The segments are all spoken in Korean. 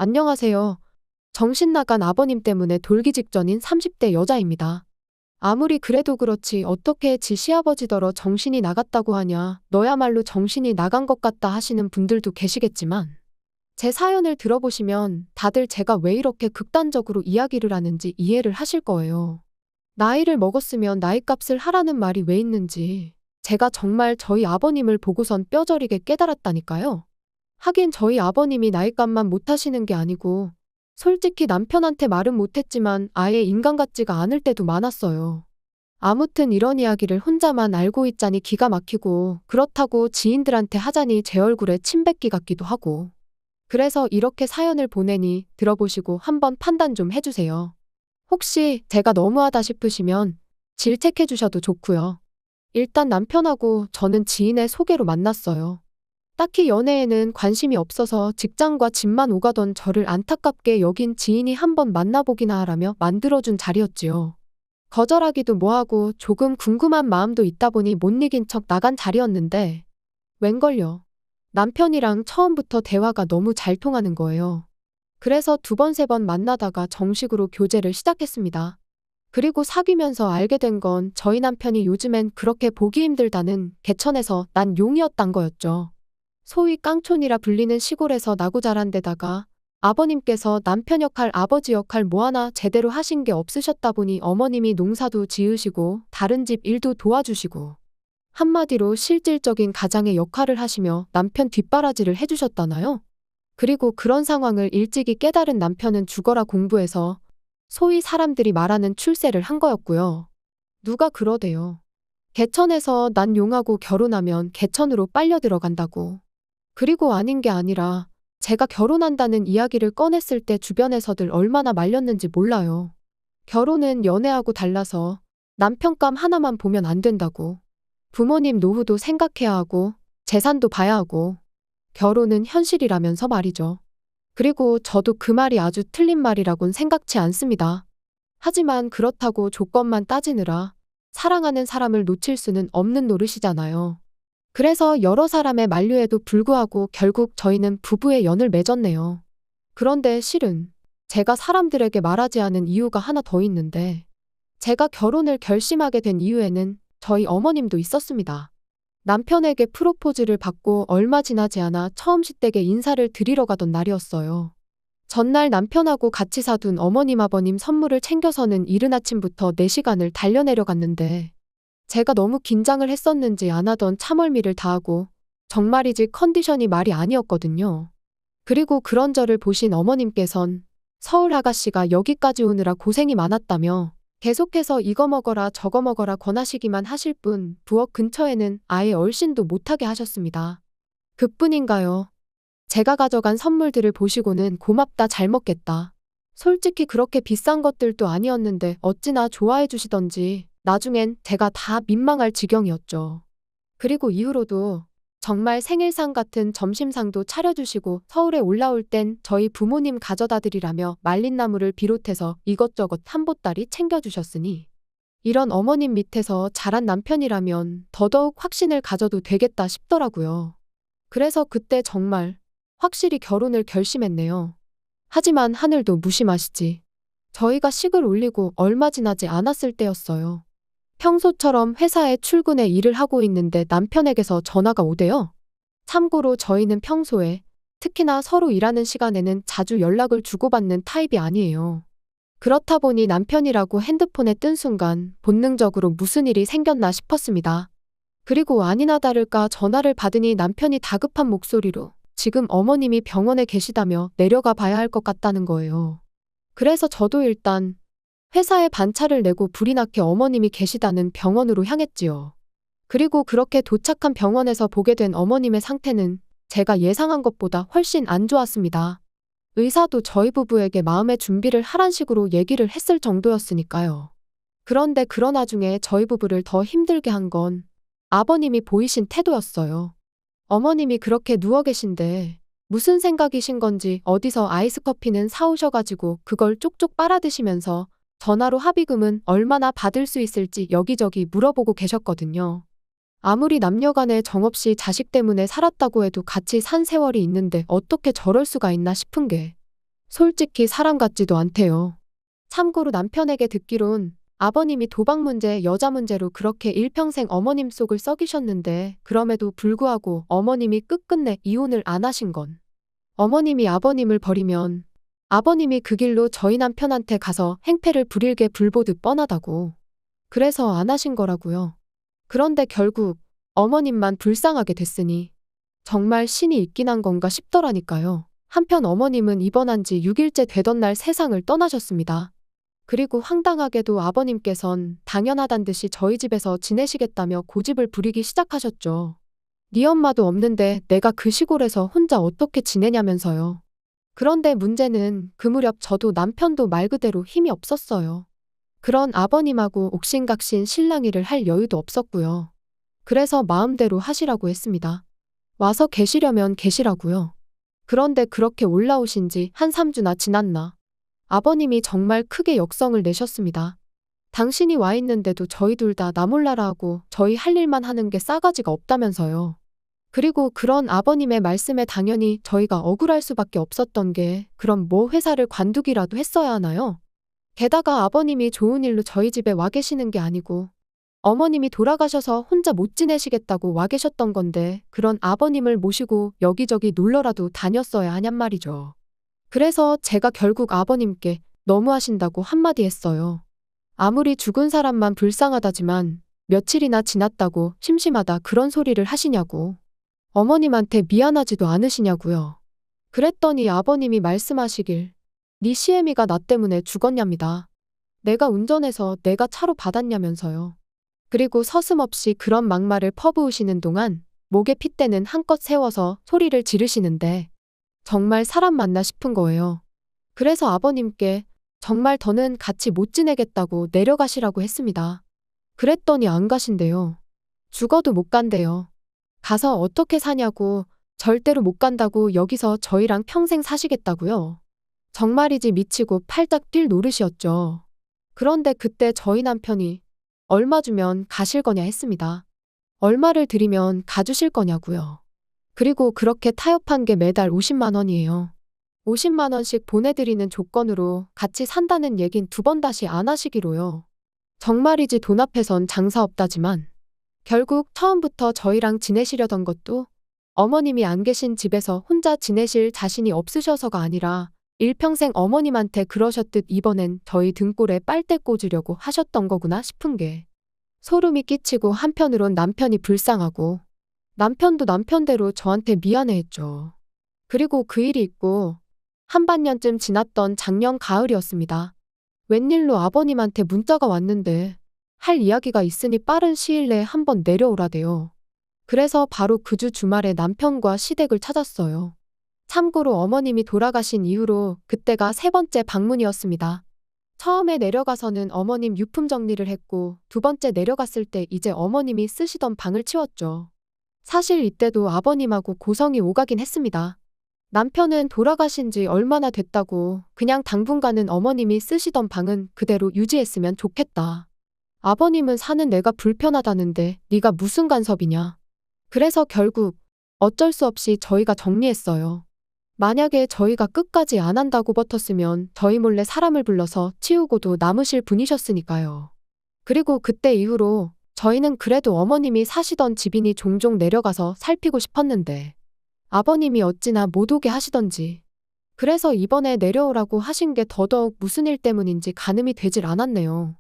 안녕하세요. 정신 나간 아버님 때문에 돌기 직전인 30대 여자입니다. 아무리 그래도 그렇지 어떻게 지 시아버지더러 정신이 나갔다고 하냐, 너야말로 정신이 나간 것 같다 하시는 분들도 계시겠지만 제 사연을 들어보시면 다들 제가 왜 이렇게 극단적으로 이야기를 하는지 이해를 하실 거예요. 나이를 먹었으면 나이값을 하라는 말이 왜 있는지 제가 정말 저희 아버님을 보고선 뼈저리게 깨달았다니까요. 하긴 저희 아버님이 나이값만 못하시는 게 아니고 솔직히 남편한테 말은 못했지만 아예 인간 같지가 않을 때도 많았어요. 아무튼 이런 이야기를 혼자만 알고 있자니 기가 막히고 그렇다고 지인들한테 하자니 제 얼굴에 침 뱉기 같기도 하고 그래서 이렇게 사연을 보내니 들어보시고 한번 판단 좀 해주세요. 혹시 제가 너무하다 싶으시면 질책해 주셔도 좋고요. 일단 남편하고 저는 지인의 소개로 만났어요. 딱히 연애에는 관심이 없어서 직장과 집만 오가던 저를 안타깝게 여긴 지인이 한번 만나보기나 하라며 만들어준 자리였지요. 거절하기도 뭐하고 조금 궁금한 마음도 있다 보니 못 이긴 척 나간 자리였는데 웬걸요. 남편이랑 처음부터 대화가 너무 잘 통하는 거예요. 그래서 두 번, 세 번 만나다가 정식으로 교제를 시작했습니다. 그리고 사귀면서 알게 된 건 저희 남편이 요즘엔 그렇게 보기 힘들다는 개천에서 난 용이었단 거였죠. 소위 깡촌이라 불리는 시골에서 나고 자란 데다가 아버님께서 남편 역할, 아버지 역할 뭐 하나 제대로 하신 게 없으셨다 보니 어머님이 농사도 지으시고 다른 집 일도 도와주시고 한마디로 실질적인 가장의 역할을 하시며 남편 뒷바라지를 해주셨다나요? 그리고 그런 상황을 일찍이 깨달은 남편은 죽어라 공부해서 소위 사람들이 말하는 출세를 한 거였고요. 누가 그러대요. 개천에서 난 용하고 결혼하면 개천으로 빨려 들어간다고. 그리고 아닌 게 아니라 제가 결혼한다는 이야기를 꺼냈을 때 주변에서들 얼마나 말렸는지 몰라요. 결혼은 연애하고 달라서 남편감 하나만 보면 안 된다고. 부모님 노후도 생각해야 하고 재산도 봐야 하고 결혼은 현실이라면서 말이죠. 그리고 저도 그 말이 아주 틀린 말이라곤 생각치 않습니다. 하지만 그렇다고 조건만 따지느라 사랑하는 사람을 놓칠 수는 없는 노릇이잖아요. 그래서 여러 사람의 만류에도 불구하고 결국 저희는 부부의 연을 맺었네요. 그런데 실은 제가 사람들에게 말하지 않은 이유가 하나 더 있는데 제가 결혼을 결심하게 된 이유에는 저희 어머님도 있었습니다. 남편에게 프로포즈를 받고 얼마 지나지 않아 처음 시댁에 인사를 드리러 가던 날이었어요. 전날 남편하고 같이 사둔 어머님 아버님 선물을 챙겨서는 이른 아침부터 4시간을 달려내려갔는데 제가 너무 긴장을 했었는지 안 하던 참을미를 다하고 정말이지 컨디션이 말이 아니었거든요. 그리고 그런 저를 보신 어머님께선 서울 아가씨가 여기까지 오느라 고생이 많았다며 계속해서 이거 먹어라 저거 먹어라 권하시기만 하실 뿐 부엌 근처에는 아예 얼씬도 못하게 하셨습니다. 그뿐인가요? 제가 가져간 선물들을 보시고는 고맙다 잘 먹겠다. 솔직히 그렇게 비싼 것들도 아니었는데 어찌나 좋아해 주시던지 나중엔 제가 다 민망할 지경이었죠. 그리고 이후로도 정말 생일상 같은 점심상도 차려주시고 서울에 올라올 땐 저희 부모님 가져다 드리라며 말린 나물을 비롯해서 이것저것 한 보따리 챙겨주셨으니 이런 어머님 밑에서 자란 남편이라면 더더욱 확신을 가져도 되겠다 싶더라고요. 그래서 그때 정말 확실히 결혼을 결심했네요. 하지만 하늘도 무심하시지. 저희가 식을 올리고 얼마 지나지 않았을 때였어요. 평소처럼 회사에 출근해 일을 하고 있는데 남편에게서 전화가 오대요. 참고로 저희는 평소에 특히나 서로 일하는 시간에는 자주 연락을 주고받는 타입이 아니에요. 그렇다 보니 남편이라고 핸드폰에 뜬 순간 본능적으로 무슨 일이 생겼나 싶었습니다. 그리고 아니나 다를까 전화를 받으니 남편이 다급한 목소리로 지금 어머님이 병원에 계시다며 내려가 봐야 할 것 같다는 거예요. 그래서 저도 일단 회사에 반차를 내고 불이 나게 어머님이 계시다는 병원으로 향했지요. 그리고 그렇게 도착한 병원에서 보게 된 어머님의 상태는 제가 예상한 것보다 훨씬 안 좋았습니다. 의사도 저희 부부에게 마음의 준비를 하란 식으로 얘기를 했을 정도였으니까요. 그런데 그러나 중에 저희 부부를 더 힘들게 한 건 아버님이 보이신 태도였어요. 어머님이 그렇게 누워 계신데 무슨 생각이신 건지 어디서 아이스커피는 사오셔가지고 그걸 쪽쪽 빨아드시면서 전화로 합의금은 얼마나 받을 수 있을지 여기저기 물어보고 계셨거든요. 아무리 남녀간에 정없이 자식 때문에 살았다고 해도 같이 산 세월이 있는데 어떻게 저럴 수가 있나 싶은 게 솔직히 사람 같지도 않대요. 참고로 남편에게 듣기론 아버님이 도박 문제, 여자 문제로 그렇게 일평생 어머님 속을 썩이셨는데 그럼에도 불구하고 어머님이 끝끝내 이혼을 안 하신 건 어머님이 아버님을 버리면 아버님이 그 길로 저희 남편한테 가서 행패를 부릴 게 불보듯 뻔하다고. 그래서 안 하신 거라고요. 그런데 결국 어머님만 불쌍하게 됐으니 정말 신이 있긴 한 건가 싶더라니까요. 한편 어머님은 입원한 지 6일째 되던 날 세상을 떠나셨습니다. 그리고 황당하게도 아버님께선 당연하단 듯이 저희 집에서 지내시겠다며 고집을 부리기 시작하셨죠. 네 엄마도 없는데 내가 그 시골에서 혼자 어떻게 지내냐면서요. 그런데 문제는 그 무렵 저도 남편도 말 그대로 힘이 없었어요. 그런 아버님하고 옥신각신 실랑이를 할 여유도 없었고요. 그래서 마음대로 하시라고 했습니다. 와서 계시려면 계시라고요. 그런데 그렇게 올라오신 지 한 3주나 지났나. 아버님이 정말 크게 역성을 내셨습니다. 당신이 와 있는데도 저희 둘 다 나 몰라라 하고 저희 할 일만 하는 게 싸가지가 없다면서요. 그리고 그런 아버님의 말씀에 당연히 저희가 억울할 수밖에 없었던 게 그럼 뭐 회사를 관두기라도 했어야 하나요? 게다가 아버님이 좋은 일로 저희 집에 와 계시는 게 아니고 어머님이 돌아가셔서 혼자 못 지내시겠다고 와 계셨던 건데 그런 아버님을 모시고 여기저기 놀러라도 다녔어야 하냔 말이죠. 그래서 제가 결국 아버님께 너무하신다고 한마디 했어요. 아무리 죽은 사람만 불쌍하다지만 며칠이나 지났다고 심심하다 그런 소리를 하시냐고. 어머님한테 미안하지도 않으시냐고요. 그랬더니 아버님이 말씀하시길 네 시애미가 나 때문에 죽었냐입니다. 내가 운전해서 내가 차로 받았냐면서요. 그리고 서슴없이 그런 막말을 퍼부으시는 동안 목에 핏대는 한껏 세워서 소리를 지르시는데 정말 사람 맞나 싶은 거예요. 그래서 아버님께 정말 더는 같이 못 지내겠다고 내려가시라고 했습니다. 그랬더니 안 가신대요. 죽어도 못 간대요. 가서 어떻게 사냐고 절대로 못 간다고 여기서 저희랑 평생 사시겠다고요. 정말이지 미치고 팔짝 뛸 노릇이었죠. 그런데 그때 저희 남편이 얼마 주면 가실 거냐 했습니다. 얼마를 드리면 가주실 거냐고요. 그리고 그렇게 타협한 게 매달 50만 원이에요. 50만 원씩 보내드리는 조건으로 같이 산다는 얘긴 2번 다시 안 하시기로요. 정말이지 돈 앞에선 장사 없다지만 결국 처음부터 저희랑 지내시려던 것도 어머님이 안 계신 집에서 혼자 지내실 자신이 없으셔서가 아니라 일평생 어머님한테 그러셨듯 이번엔 저희 등골에 빨대 꽂으려고 하셨던 거구나 싶은 게 소름이 끼치고 한편으론 남편이 불쌍하고 남편도 남편대로 저한테 미안해했죠. 그리고 그 일이 있고 한반년쯤 지났던 작년 가을이었습니다. 웬일로 아버님한테 문자가 왔는데 할 이야기가 있으니 빠른 시일 내에 한번 내려오라대요. 그래서 바로 그 주 주말에 남편과 시댁을 찾았어요. 참고로 어머님이 돌아가신 이후로 그때가 3번째 방문이었습니다. 처음에 내려가서는 어머님 유품 정리를 했고 2번째 내려갔을 때 이제 어머님이 쓰시던 방을 치웠죠. 사실 이때도 아버님하고 고성이 오가긴 했습니다. 남편은 돌아가신 지 얼마나 됐다고 그냥 당분간은 어머님이 쓰시던 방은 그대로 유지했으면 좋겠다. 아버님은 사는 내가 불편하다는데 네가 무슨 간섭이냐. 그래서 결국 어쩔 수 없이 저희가 정리했어요. 만약에 저희가 끝까지 안 한다고 버텼으면 저희 몰래 사람을 불러서 치우고도 남으실 분이셨으니까요. 그리고 그때 이후로 저희는 그래도 어머님이 사시던 집이니 종종 내려가서 살피고 싶었는데 아버님이 어찌나 못 오게 하시던지 그래서 이번에 내려오라고 하신 게 더더욱 무슨 일 때문인지 가늠이 되질 않았네요.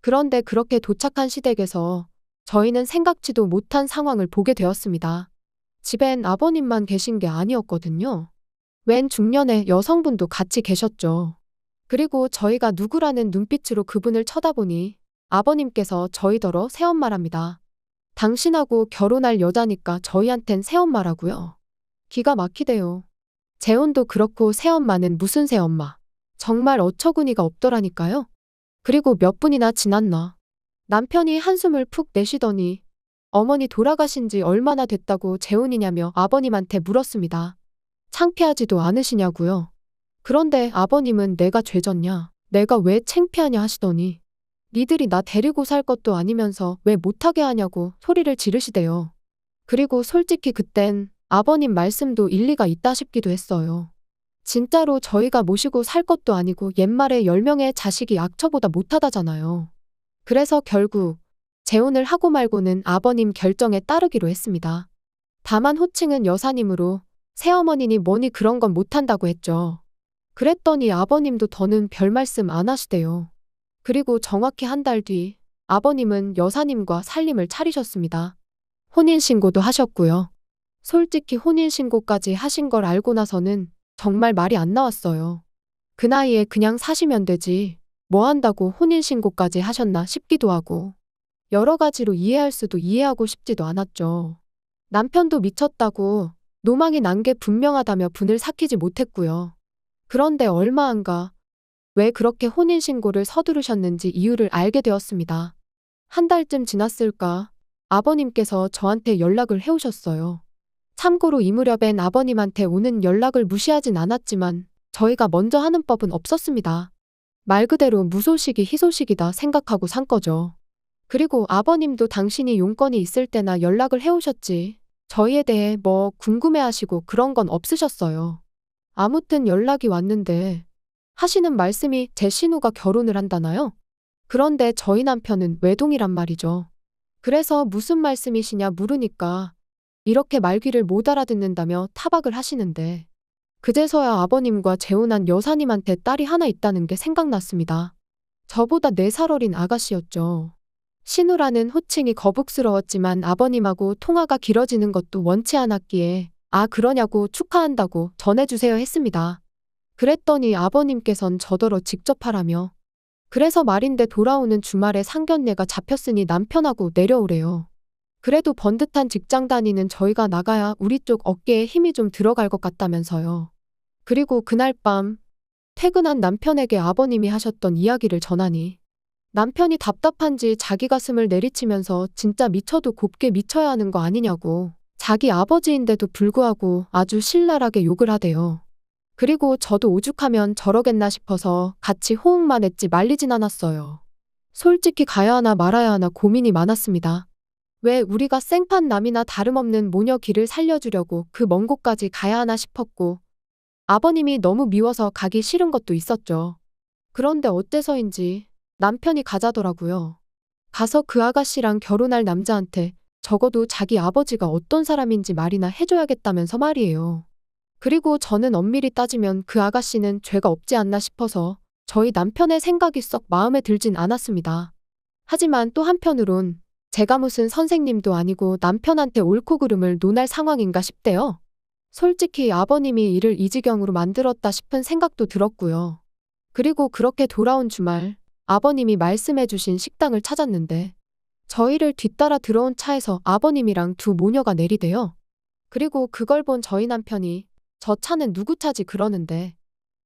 그런데 그렇게 도착한 시댁에서 저희는 생각지도 못한 상황을 보게 되었습니다. 집엔 아버님만 계신 게 아니었거든요. 웬 중년의 여성분도 같이 계셨죠. 그리고 저희가 누구라는 눈빛으로 그분을 쳐다보니 아버님께서 저희더러 새엄마랍니다. 당신하고 결혼할 여자니까 저희한텐 새엄마라고요. 기가 막히대요. 재혼도 그렇고 새엄마는 무슨 새엄마. 정말 어처구니가 없더라니까요. 그리고 몇 분이나 지났나. 남편이 한숨을 푹 내쉬더니 어머니 돌아가신 지 얼마나 됐다고 재혼이냐며 아버님한테 물었습니다. 창피하지도 않으시냐고요. 그런데 아버님은 내가 죄졌냐, 내가 왜 창피하냐 하시더니 니들이 나 데리고 살 것도 아니면서 왜 못하게 하냐고 소리를 지르시대요. 그리고 솔직히 그땐 아버님 말씀도 일리가 있다 싶기도 했어요. 진짜로 저희가 모시고 살 것도 아니고 옛말에 10명의 자식이 악처보다 못하다잖아요. 그래서 결국 재혼을 하고 말고는 아버님 결정에 따르기로 했습니다. 다만 호칭은 여사님으로 새어머니니 뭐니 그런 건 못한다고 했죠. 그랬더니 아버님도 더는 별 말씀 안 하시대요. 그리고 정확히 한 달 뒤 아버님은 여사님과 살림을 차리셨습니다. 혼인신고도 하셨고요. 솔직히 혼인신고까지 하신 걸 알고 나서는 정말 말이 안 나왔어요. 그 나이에 그냥 사시면 되지. 뭐 한다고 혼인신고까지 하셨나 싶기도 하고. 여러 가지로 이해할 수도 이해하고 싶지도 않았죠. 남편도 미쳤다고 노망이 난 게 분명하다며 분을 삭히지 못했고요. 그런데 얼마 안 가 왜 그렇게 혼인신고를 서두르셨는지 이유를 알게 되었습니다. 한 달쯤 지났을까 아버님께서 저한테 연락을 해오셨어요. 참고로 이 무렵엔 아버님한테 오는 연락을 무시하진 않았지만 저희가 먼저 하는 법은 없었습니다. 말 그대로 무소식이 희소식이다 생각하고 산 거죠. 그리고 아버님도 당신이 용건이 있을 때나 연락을 해오셨지. 저희에 대해 뭐 궁금해하시고 그런 건 없으셨어요. 아무튼 연락이 왔는데 하시는 말씀이 제 신우가 결혼을 한다나요? 그런데 저희 남편은 외동이란 말이죠. 그래서 무슨 말씀이시냐 물으니까 이렇게 말귀를 못 알아듣는다며 타박을 하시는데 그제서야 아버님과 재혼한 여사님한테 딸이 하나 있다는 게 생각났습니다. 저보다 4살 어린 아가씨였죠. 신우라는 호칭이 거북스러웠지만 아버님하고 통화가 길어지는 것도 원치 않았기에 아 그러냐고 축하한다고 전해주세요 했습니다. 그랬더니 아버님께선 저더러 직접 하라며 그래서 말인데 돌아오는 주말에 상견례가 잡혔으니 남편하고 내려오래요. 그래도 번듯한 직장 다니는 저희가 나가야 우리 쪽 어깨에 힘이 좀 들어갈 것 같다면서요. 그리고 그날 밤 퇴근한 남편에게 아버님이 하셨던 이야기를 전하니 남편이 답답한지 자기 가슴을 내리치면서 진짜 미쳐도 곱게 미쳐야 하는 거 아니냐고 자기 아버지인데도 불구하고 아주 신랄하게 욕을 하대요. 그리고 저도 오죽하면 저러겠나 싶어서 같이 호응만 했지 말리진 않았어요. 솔직히 가야 하나 말아야 하나 고민이 많았습니다. 왜 우리가 생판 남이나 다름없는 모녀 길을 살려주려고 그 먼 곳까지 가야 하나 싶었고 아버님이 너무 미워서 가기 싫은 것도 있었죠. 그런데 어때서인지 남편이 가자더라고요. 가서 그 아가씨랑 결혼할 남자한테 적어도 자기 아버지가 어떤 사람인지 말이나 해줘야겠다면서 말이에요. 그리고 저는 엄밀히 따지면 그 아가씨는 죄가 없지 않나 싶어서 저희 남편의 생각이 썩 마음에 들진 않았습니다. 하지만 또 한편으론 제가 무슨 선생님도 아니고 남편한테 옳고 그름을 논할 상황인가 싶대요. 솔직히 아버님이 이를 이 지경으로 만들었다 싶은 생각도 들었고요. 그리고 그렇게 돌아온 주말 아버님이 말씀해주신 식당을 찾았는데 저희를 뒤따라 들어온 차에서 아버님이랑 두 모녀가 내리대요. 그리고 그걸 본 저희 남편이 저 차는 누구 차지 그러는데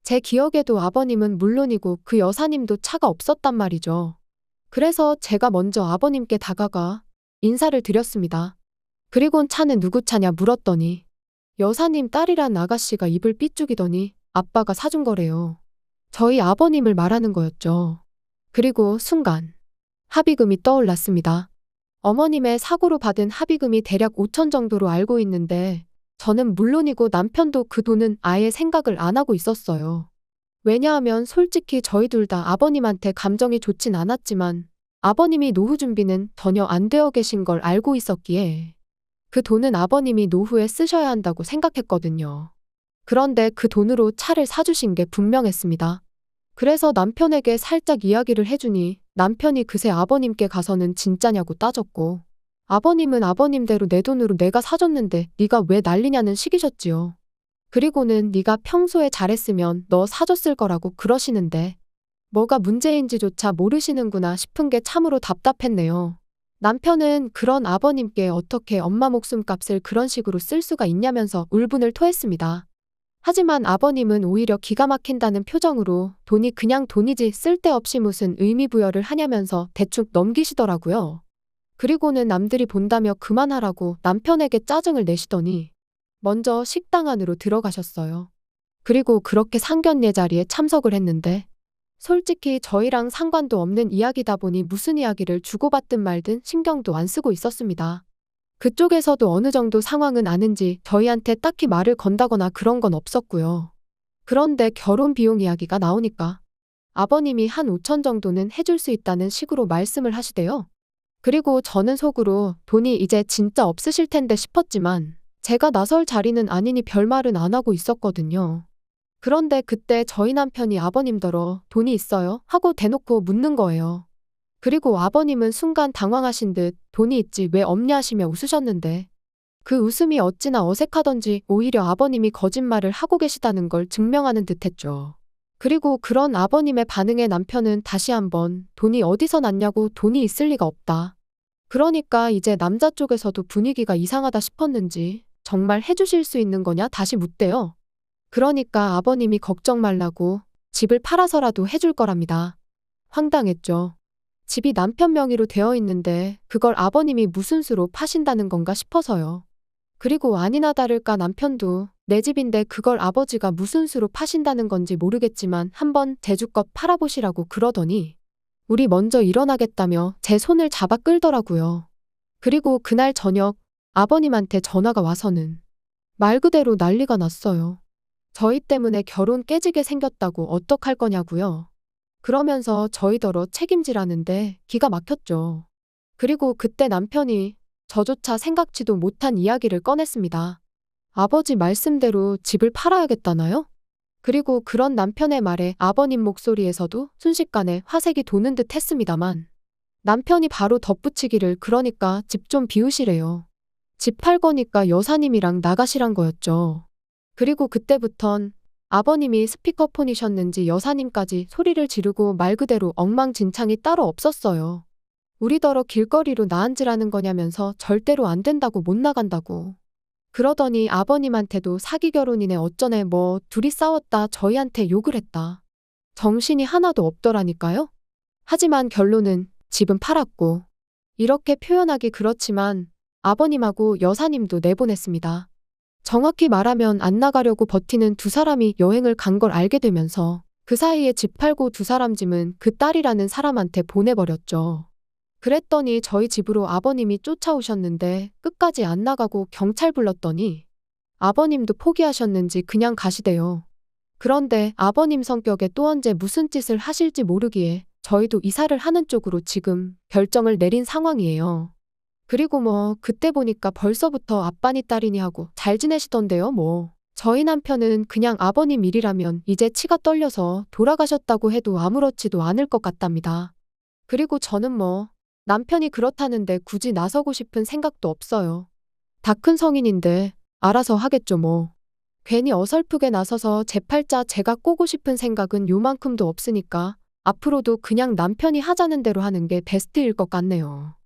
제 기억에도 아버님은 물론이고 그 여사님도 차가 없었단 말이죠. 그래서 제가 먼저 아버님께 다가가 인사를 드렸습니다. 그리곤 차는 누구 차냐 물었더니 여사님 딸이란 아가씨가 입을 삐죽이더니 아빠가 사준 거래요. 저희 아버님을 말하는 거였죠. 그리고 순간 합의금이 떠올랐습니다. 어머님의 사고로 받은 합의금이 대략 5천 정도로 알고 있는데 저는 물론이고 남편도 그 돈은 아예 생각을 안 하고 있었어요. 왜냐하면 솔직히 저희 둘 다 아버님한테 감정이 좋진 않았지만 아버님이 노후 준비는 전혀 안 되어 계신 걸 알고 있었기에 그 돈은 아버님이 노후에 쓰셔야 한다고 생각했거든요. 그런데 그 돈으로 차를 사주신 게 분명했습니다. 그래서 남편에게 살짝 이야기를 해주니 남편이 그새 아버님께 가서는 진짜냐고 따졌고 아버님은 아버님대로 내 돈으로 내가 사줬는데 네가 왜 난리냐는 식이셨지요. 그리고는 네가 평소에 잘했으면 너 사줬을 거라고 그러시는데 뭐가 문제인지조차 모르시는구나 싶은 게 참으로 답답했네요. 남편은 그런 아버님께 어떻게 엄마 목숨값을 그런 식으로 쓸 수가 있냐면서 울분을 토했습니다. 하지만 아버님은 오히려 기가 막힌다는 표정으로 돈이 그냥 돈이지 쓸데없이 무슨 의미 부여를 하냐면서 대충 넘기시더라고요. 그리고는 남들이 본다며 그만하라고 남편에게 짜증을 내시더니 먼저 식당 안으로 들어가셨어요. 그리고 그렇게 상견례 자리에 참석을 했는데 솔직히 저희랑 상관도 없는 이야기다 보니 무슨 이야기를 주고받든 말든 신경도 안 쓰고 있었습니다. 그쪽에서도 어느 정도 상황은 아는지 저희한테 딱히 말을 건다거나 그런 건 없었고요. 그런데 결혼 비용 이야기가 나오니까 아버님이 한 5천 정도는 해줄 수 있다는 식으로 말씀을 하시대요. 그리고 저는 속으로 돈이 이제 진짜 없으실 텐데 싶었지만 제가 나설 자리는 아니니 별말은 안 하고 있었거든요. 그런데 그때 저희 남편이 아버님더러 돈이 있어요? 하고 대놓고 묻는 거예요. 그리고 아버님은 순간 당황하신 듯 돈이 있지 왜 없냐 하시며 웃으셨는데 그 웃음이 어찌나 어색하던지 오히려 아버님이 거짓말을 하고 계시다는 걸 증명하는 듯 했죠. 그리고 그런 아버님의 반응에 남편은 다시 한번 돈이 어디서 났냐고 돈이 있을 리가 없다. 그러니까 이제 남자 쪽에서도 분위기가 이상하다 싶었는지 정말 해주실 수 있는 거냐 다시 묻대요. 그러니까 아버님이 걱정 말라고 집을 팔아서라도 해줄 거랍니다. 황당했죠. 집이 남편 명의로 되어 있는데 그걸 아버님이 무슨 수로 파신다는 건가 싶어서요. 그리고 아니나 다를까 남편도 내 집인데 그걸 아버지가 무슨 수로 파신다는 건지 모르겠지만 한번 제주껏 팔아보시라고 그러더니 우리 먼저 일어나겠다며 제 손을 잡아 끌더라고요. 그리고 그날 저녁 아버님한테 전화가 와서는 말 그대로 난리가 났어요. 저희 때문에 결혼 깨지게 생겼다고 어떡할 거냐고요. 그러면서 저희더러 책임지라는데 기가 막혔죠. 그리고 그때 남편이 저조차 생각지도 못한 이야기를 꺼냈습니다. 아버지 말씀대로 집을 팔아야겠다나요? 그리고 그런 남편의 말에 아버님 목소리에서도 순식간에 화색이 도는 듯 했습니다만 남편이 바로 덧붙이기를 그러니까 집 좀 비우시래요. 집 팔 거니까 여사님이랑 나가시란 거였죠. 그리고 그때부턴 아버님이 스피커폰이셨는지 여사님까지 소리를 지르고 말 그대로 엉망진창이 따로 없었어요. 우리더러 길거리로 나앉으라는 거냐면서 절대로 안 된다고 못 나간다고. 그러더니 아버님한테도 사기 결혼이네 어쩌네 뭐 둘이 싸웠다 저희한테 욕을 했다. 정신이 하나도 없더라니까요. 하지만 결론은 집은 팔았고 이렇게 표현하기 그렇지만 아버님하고 여사님도 내보냈습니다. 정확히 말하면 안 나가려고 버티는 두 사람이 여행을 간 걸 알게 되면서 그 사이에 집 팔고 두 사람 짐은 그 딸이라는 사람한테 보내버렸죠. 그랬더니 저희 집으로 아버님이 쫓아오셨는데 끝까지 안 나가고 경찰 불렀더니 아버님도 포기하셨는지 그냥 가시대요. 그런데 아버님 성격에 또 언제 무슨 짓을 하실지 모르기에 저희도 이사를 하는 쪽으로 지금 결정을 내린 상황이에요. 그리고 뭐 그때 보니까 벌써부터 아빠니 딸이니 하고 잘 지내시던데요 뭐. 저희 남편은 그냥 아버님 일이라면 이제 치가 떨려서 돌아가셨다고 해도 아무렇지도 않을 것 같답니다. 그리고 저는 뭐 남편이 그렇다는데 굳이 나서고 싶은 생각도 없어요. 다 큰 성인인데 알아서 하겠죠 뭐. 괜히 어설프게 나서서 제 팔자 제가 꼬고 싶은 생각은 요만큼도 없으니까 앞으로도 그냥 남편이 하자는 대로 하는 게 베스트일 것 같네요.